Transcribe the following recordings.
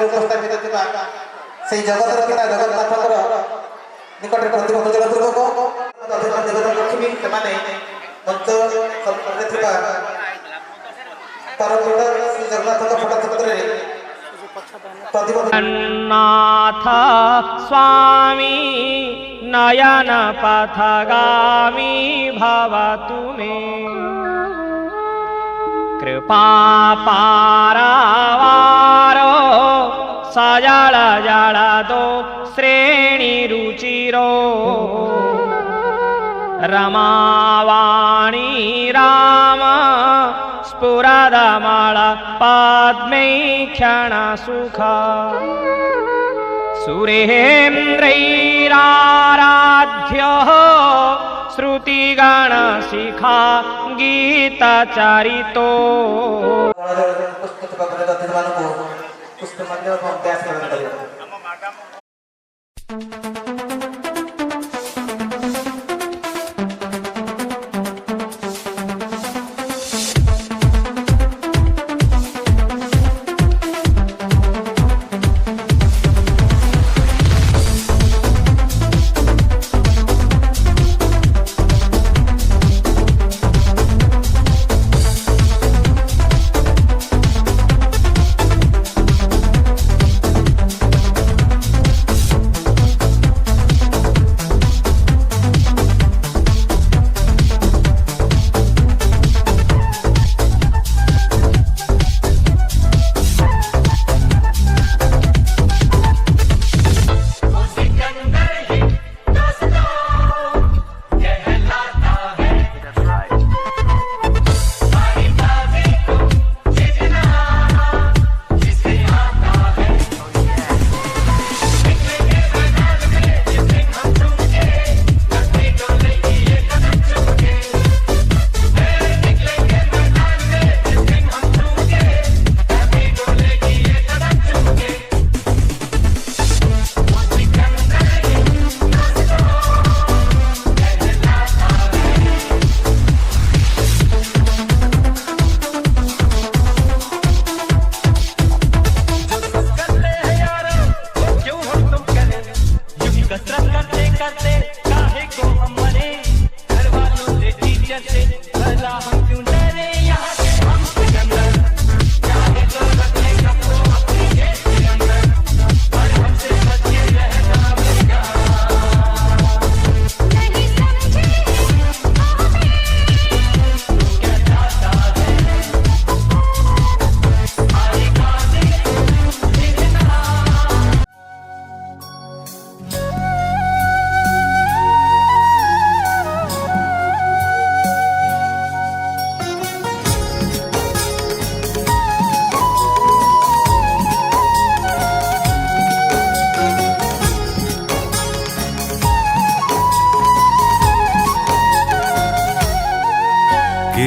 उपस्थापित से जगतर पिता जगन्नाथ निकट प्रतिबंधन पूर्वक निवेदन रखी मंच श्री जगन्नाथ फटचित्र जगन्नाथ स्वामी नयन पथगामी भवतु मे कृपा पारावारो सजल जलदो श्रेणी रुचिरो रमावाणी राम स्फुरदमल पद्मै क्षण सुख सुरेन्द्रैराराध्यः श्रुतिगण शिखा गीत चरितो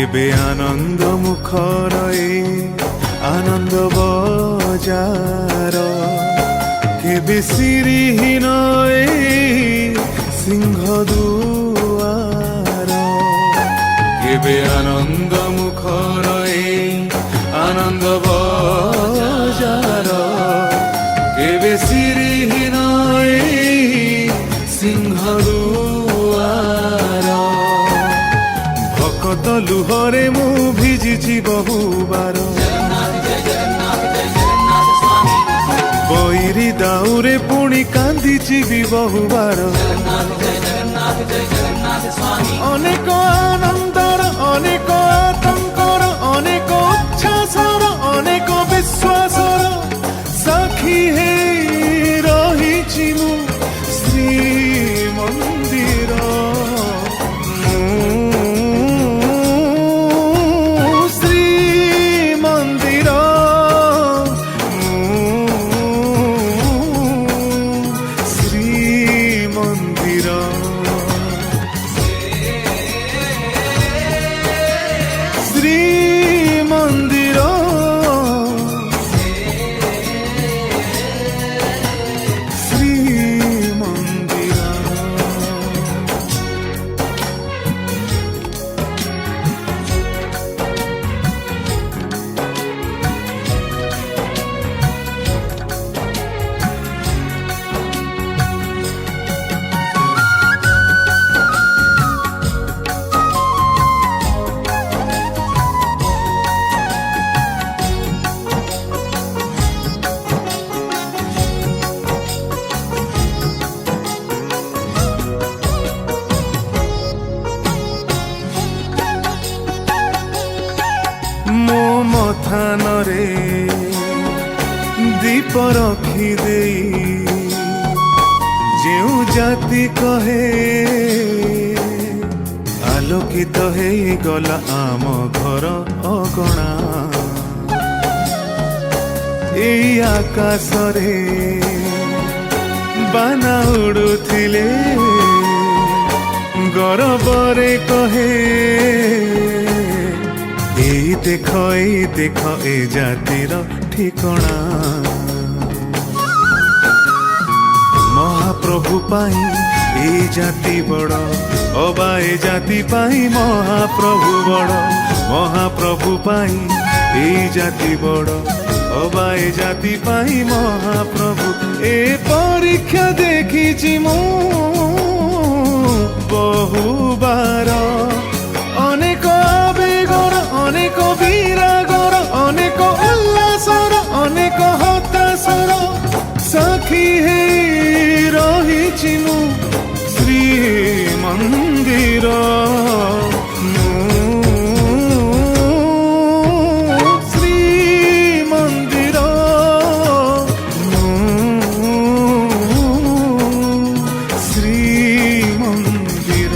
केबे आनंद मुखर आनंद बजार केबे सिरिहीन सिंह दुआर केबे आनंद मुखर आनंद बजार केबे सिरिहीन सिंह दुआर भकत लुहरे मु भिजिछि बहुबार बैरी दाउरे पुणी कांदिछि भी बहुबार अनेक आनंदर अनेक आतंकर अनेक उच्छ्वासर अनेक विश्वासर साक्षी हे रहिछि मु श्री मंदिर मथानरे दीप रखी दे जेउ जाति कहे आलोकित हे गला आम घर अगणा ए आकाश रे बाना उड़ुथिले गौरवरे कहे ए देख ए जातिर ठिकणा महाप्रभु पाई ए जाति बड़ अबा ए जाति पाई महाप्रभु बड़ महाप्रभु पाई ए जाति बड़ अबा ए जाति पाई महाप्रभु ए परीक्षा देखिछि मु बहुबार अनेक आवेगर अनेक विरागर अनेक उल्लासर अनेक हताशर साक्षी हे रहिछि मु श्री मंदिर श्री मंदिर श्री मंदिर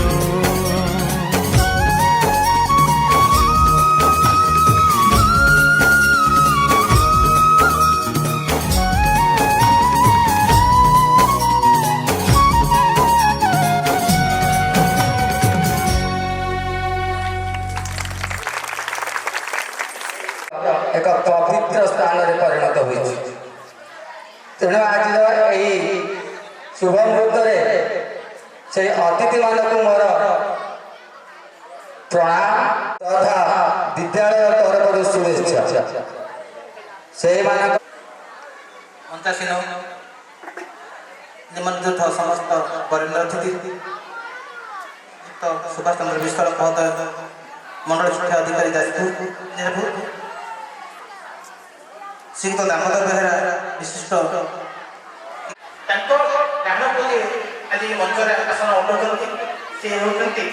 एक पवित्र स्थान रे परिणत होइछि तेणु आज यही शुभ मुहूर्त से अतिथि मानक मोर प्रणाम तथा विद्यालय तरफ शुभेच्छा से मानक अंतासीन निमंत्रित समस्त वरिष्ठ अतिथि सुभाष चंद्र विश्वाल महोदय मंडल शिक्षा अधिकारी दासपुर श्रीयुक्त दामोदर बेहेरा विशिष्ट आज मंचर आसन ओल्लौंति से होती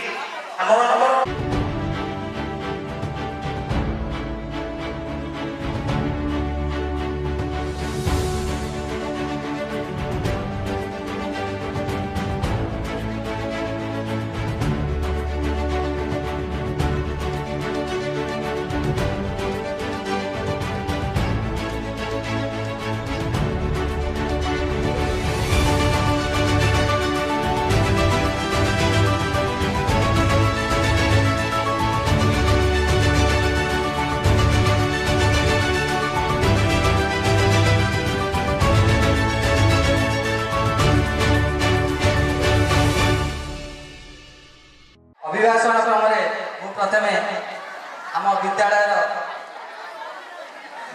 आम विद्यालय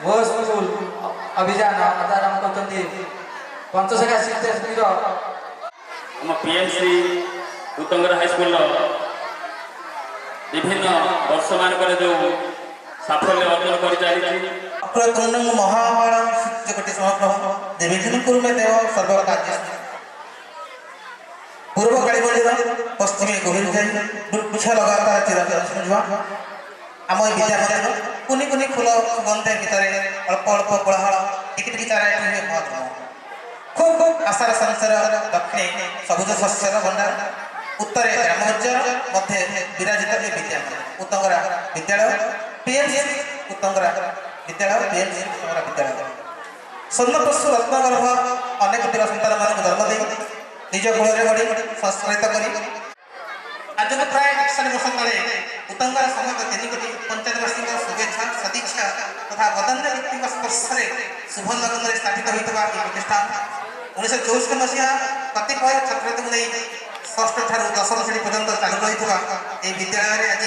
गो स्कूल अभियान आरंभ करते पंचशखा शिक्षाश्री आम पीएमसी उत्तंगर हाईस्कूल विभिन्न वर्ष मानक जो साफल्य अर्जन कर चली अप्रतुंडं महाबलं सूर्यकोटि समप्रभं देवीं कुरुमे देव सर्वकार्य पूर्व काली बोली पश्चिमे गभीर जाई वृक्ष लगातार चिरंजीव समझवा आम विद्या मंदिर कुनि कुनि फूल सुगंधे भितर अल्प अल्प कोलाहल टिकी टिकी चारा एठी महत्व खूब खूब आशार संसार दक्षिणे सबुज शस्यर भंडार उत्तरे ग्रामोज्जर मध्य विराजित ए विद्या उत्तंगरा विद्यालय पीएमसी उत्तंगरा विद्यालय पीएमसी उत्तंगरा विद्यालय स्वर्णप्रसू रत्नगर्भ अनेक वीर सन्तान मान जन्म दे निज कूल गढ़ी संस्कृत करी आज प्राय 100 वर्ष तले उत्तंगर समग्र 3 कोटी पंचायतवासी शुभेच्छा सदिच्छा तथा बदन्य व्यक्ति स्पर्श शुभ लग्न स्थापित होता प्रतिष्ठान 1964 मसीहा कतिपय छात्र नहीं षष्ठ ठारू दशम श्रेणी पर्यंत चालू रही विद्यालय आज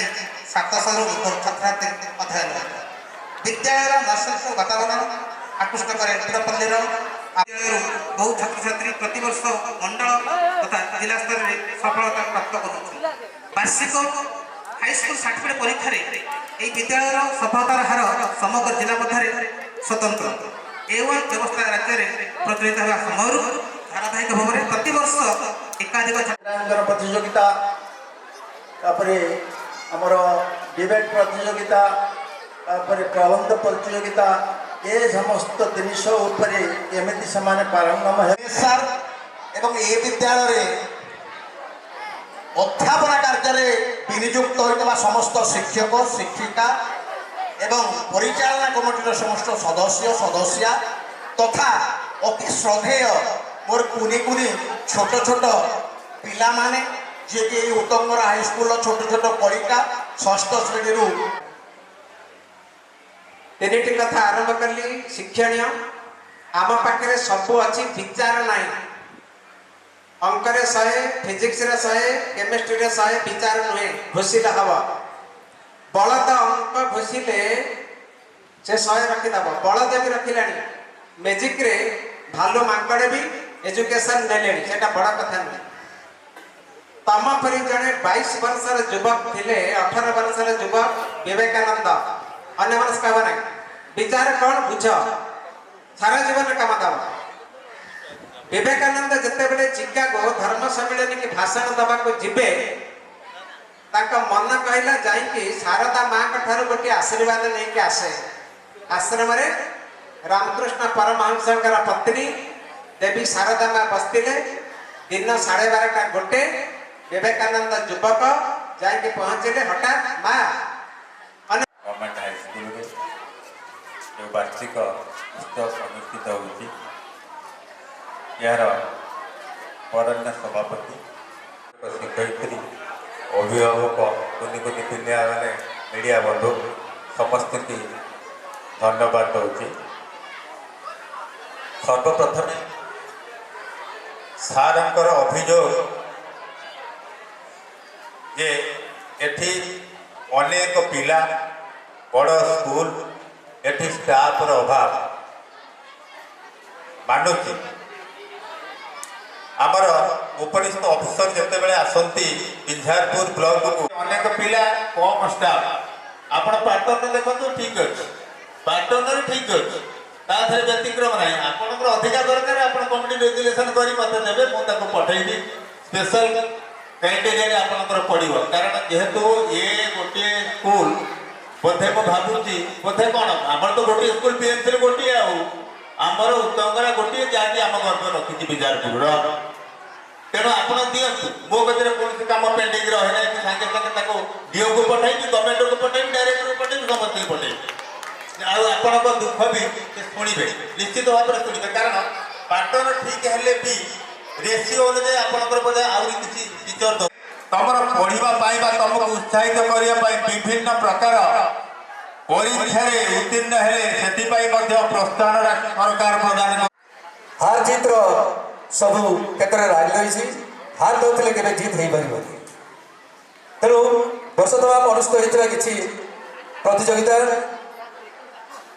700 रु छात्रार्थी अध्ययन विद्यालय नर्सरी वातावरण आकृष्ट करे तिरपल्लीर बहु छात्र छात्री प्रतिवर्ष मंडल तथा जिला स्तर में सफलता प्राप्त कर वार्षिक हाईस्कूल सर्टिफिकेट परीक्षा यह विद्यालय सफलतार हार समग्र जिला मध्य स्वतंत्र A1 व्यवस्था राज्य में प्रचलित होगा समय धारावाहिक भाव में प्रतिवर्ष एकाधिक चित्रांकन प्रतियोगिता आमर डिबेट प्रतियोगिता प्रबंध प्रतियोगिता ये समस्त जिनिष एमती से पारंगम है सर एवं ए विद्यालय अध्यापना कार्य विनियुक्त होता समस्त शिक्षक शिक्षिका एवं परिचालना कमिटीर समस्त सदस्य सदस्या तथा अति श्रद्धेय मोर कुनी कुनी छोट छोट पिला माने जे कि उत्तंगर हाईस्कूल छोट छोट परीक्षा षष्ठ श्रेणी तीन कथा आरंभ कली शिक्षणीय आम पाखे सब अच्छी विचार ना अंक 100 फिजिक्स 100 केमिस्ट्री 100 विचार नुहे घोषिले हम बलद अंक घोषिले से 100 रखीदेव बलद भी रखिला मेजिक रे भालू मांकड़े भी एजुकेशन ने बड़ कथा नुहे तम परी जड़े 22 वर्षर युवक थे 18 वर्षर युवक विवेकानंद अन्य मनस कहवा ना विचार कौन बुझ सारा जीवन कम दब विवेकानंद जिते बड़े चिकागो धर्म सम्मेलन की भाषण दबा को जीवे मन कहला जाइए शारदा माँ ठार गोटे आशीर्वाद नहीं आसे आश्रम रामकृष्ण परमहंस पत्नी देवी शारदा माँ बसते दिन 12:30 गोटे विवेकानंद युवक जाइए पहुँचले हठात माँ गवर्नमेंट हाईस्कूल जो वार्षिक उत्सव अनुष्ठित होती यार बरण्य सभापति शिक्षयित्री अभिभावक कुनि कुनि पिला मैंने मीडिया बंधु समस्त की धन्यवाद दूसरी सर्वप्रथम सारंकर अभियोग जे एठी अनेक पिला बड़ स्कूल एठी स्टाफ अभाव मानुची आमर उपरिस्थ अफिसर जिते आसती बिंझारपुर ब्लॉक को अनेक पिला कम स्टाफ आप पैटर्न देखो ठीक अच्छे पैटर्न ठीक अच्छे ताधर व्यतिक्रम ना आपंकर अधिका दरकार आप कमिटी रेजुलेसन कर मत देवे मुझे पठेबी स्पेशल क्राइटेरिया आपंकर पड़ो कारण जेहेतु ये गोटे स्कूल बोधे मुझे भावुची बोधे कौन आमर तो गोटे स्कूल पीएमसी गोटे आमर उत्तंगरा गोटे जहाँकि आम गर्भ रखी बिजारपुर तेणु आप दिंतु मो कदर कौन कम पेंडिंग रही ना कि सागे सागे डीओ को पठाई गवर्नमेंट को पठाई डायरेक्टर को पठाई समस्त पठाई आपण दुख भी शुणे निश्चित भाव में शुणे कारण पैटर्न ठीक है भी रेसीओ अनुजाई आपंकर बोधे आहरी किसी टीचर तुम पढ़ाई तुमको उत्साहित करने विभिन्न प्रकार परीक्षा उत्तीर्ण है प्रोत्साहन सरकार प्रदान हार जीत सब क्षेत्र में राग रही हार दौले के जीत हो पार तेणु वर्ष दबा अनुष्ठित होता किसी ପ୍ରତିଯୋଗିତା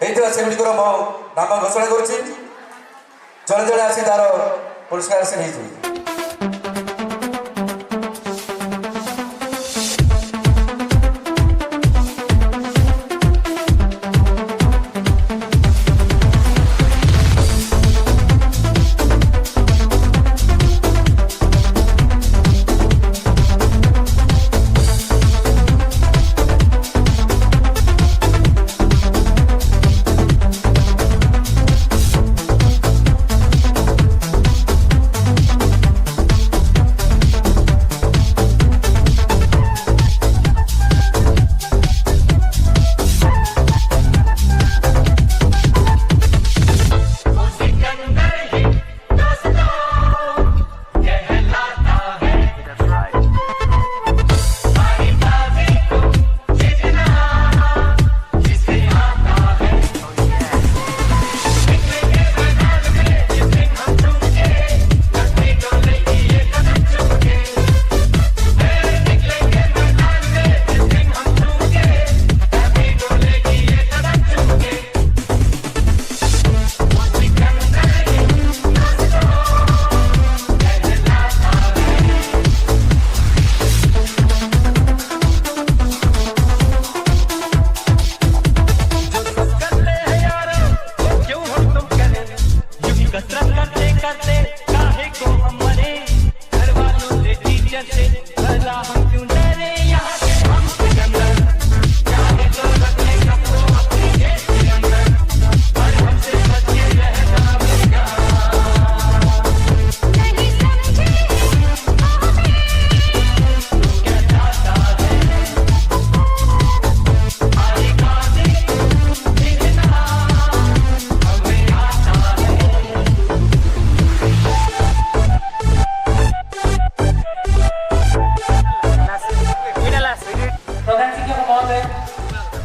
ହେଇଥିବା ସେଗୁଡ଼ିକର ମୋ ନାମ ଘୋଷଣା କରୁଛି। ଜଣେ ଜଣେ ଆସି ତାର ପୁରସ୍କାର ଆସି ନେଇଯିବେ।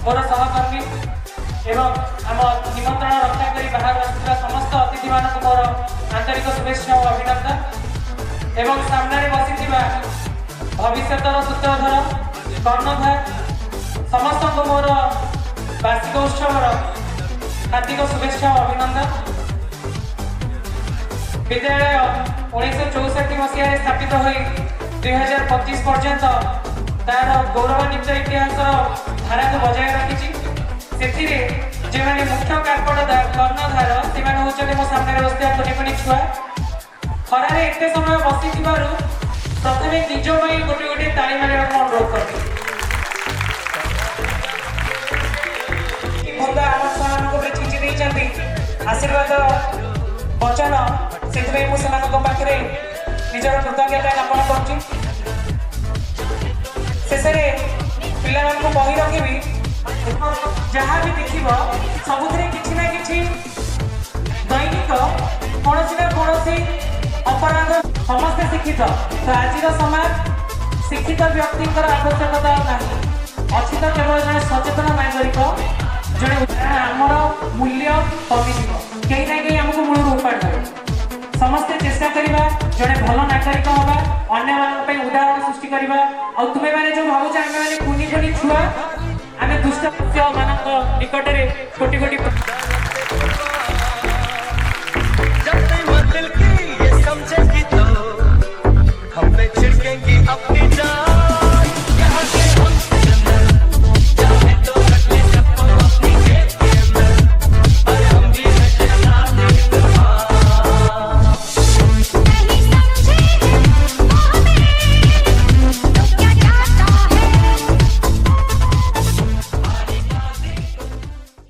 मोर सहकर्मी एवं आम निमंत्रण रक्षा कर बाहर आसुवा समस्त अतिथि मान मोर आंतरिक शुभेच्छा और अभिनंदन एवं सामने बसी भविष्यतर सूत्रधर कर्णधार समस्त को मोर वार्षिक उत्सव हार्दिक शुभेच्छा और अभिनंदन। विद्यालय 1964 मसीह स्थापित हो 2025 पर्यंत तार गौरवान्वित इतिहास धारा को बजाय रखी से मुख्य कर्णधार से मो सामने बसता कुनि छुआ खरार एत समय बसी प्रथम निज गोटे गोटे ताली मारे अनुरोध कर आशीर्वाद वचन से पाखे निजर कृतज्ञता ज्ञापन कर शेष पिला कही रखी जहाँ भी देख सबुरे किसी ना कि दैनिक कौन ना कौन अपराध समस्ते शिक्षित तो आज समाज शिक्षित व्यक्ति आवश्यकता नहीं अच्छी तो केवल जन सचेतन नागरिक जड़े आमर मूल्य कमी कहीं ना कहीं आमको मूल उपाड़ समस्ते चेष्टा करवा जड़े भल नागरिक हवा अन्य उदाहरण सृष्टि करवा और तुम्हें मैंने जो भावुच आम मैंने कुनि कुनि छुआ आम दुष्ट मान निकट में कोटि कोटि